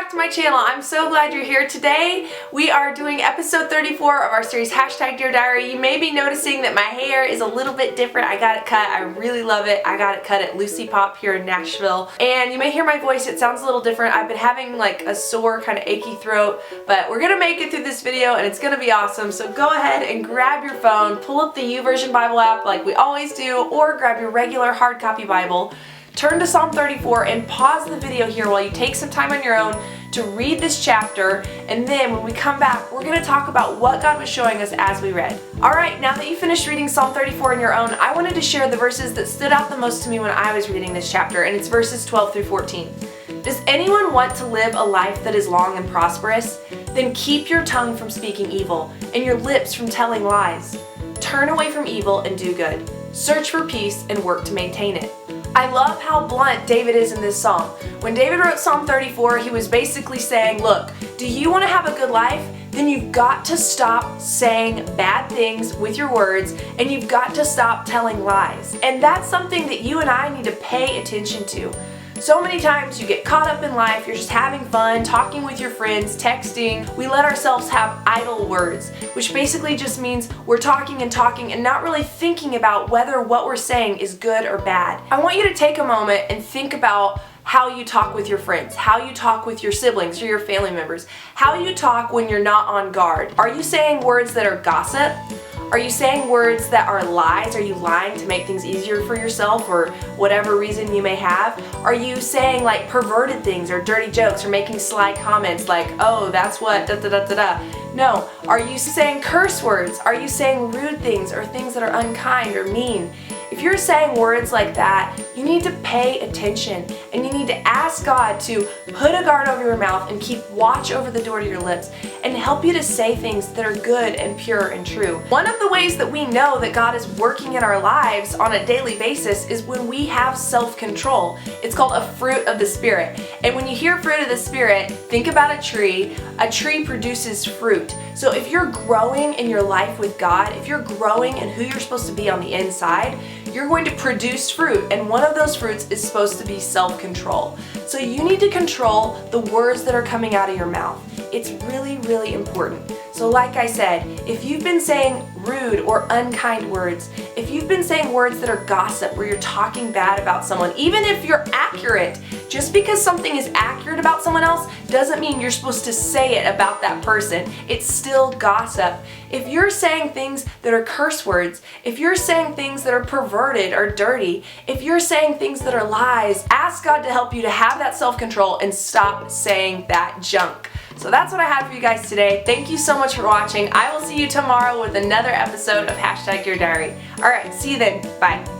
back to my channel. I'm so glad you're here. Today we are doing episode 34 of our series Dear Diary. You may be noticing that my hair is a little bit different. I got it cut. I really love it. I got it cut at Lucy Pop here in Nashville. And you may hear my voice. It sounds a little different. I've been having like a sore, kind of achy throat, but we're gonna make it through this video and it's gonna be awesome. So go ahead and grab your phone, pull up the YouVersion Bible app like we always do, or grab your regular hard copy Bible. Turn to Psalm 34 and pause the video here while you take some time on your own to read this chapter, and then when we come back, we're going to talk about what God was showing us as we read. Alright, now that you finished reading Psalm 34 on your own, I wanted to share the verses that stood out the most to me when I was reading this chapter, and it's verses 12 through 14. Does anyone want to live a life that is long and prosperous? Then keep your tongue from speaking evil, and your lips from telling lies. Turn away from evil and do good. Search for peace and work to maintain it. I love how blunt David is in this psalm. When David wrote Psalm 34, he was basically saying, look, do you want to have a good life? Then you've got to stop saying bad things with your words, and you've got to stop telling lies. And that's something that you and I need to pay attention to. So many times you get caught up in life, you're just having fun, talking with your friends, texting. We let ourselves have idle words, which basically just means we're talking and not really thinking about whether what we're saying is good or bad. I want you to take a moment and think about how you talk with your friends, how you talk with your siblings or your family members, how you talk when you're not on guard. Are you saying words that are gossip? Are you saying words that are lies? Are you lying to make things easier for yourself or whatever reason you may have? Are you saying like perverted things or dirty jokes or making sly comments like, oh, that's what da da da da da? No. Are you saying curse words? Are you saying rude things or things that are unkind or mean? If you're saying words like that, you need to pay attention and you need to ask God to put a guard over your mouth and keep watch over the door to your lips and help you to say things that are good and pure and true. One of the ways that we know that God is working in our lives on a daily basis is when we have self-control. It's called a fruit of the Spirit. And when you hear fruit of the Spirit, think about a tree. A tree produces fruit. So if you're growing in your life with God, if you're growing in who you're supposed to be on the inside, you're going to produce fruit, and one of those fruits is supposed to be self-control. So you need to control the words that are coming out of your mouth. It's really, really important. So like I said, if you've been saying rude or unkind words, if you've been saying words that are gossip, where you're talking bad about someone, even if you're accurate, just because something is accurate about someone else doesn't mean you're supposed to say it about that person. It's still gossip. If you're saying things that are curse words, if you're saying things that are perverted or dirty, if you're saying things that are lies, ask God to help you to have that self-control and stop saying that junk. So that's what I have for you guys today. Thank you so much for watching. I will see you tomorrow with another episode of Dear Diary. Alright, see you then. Bye.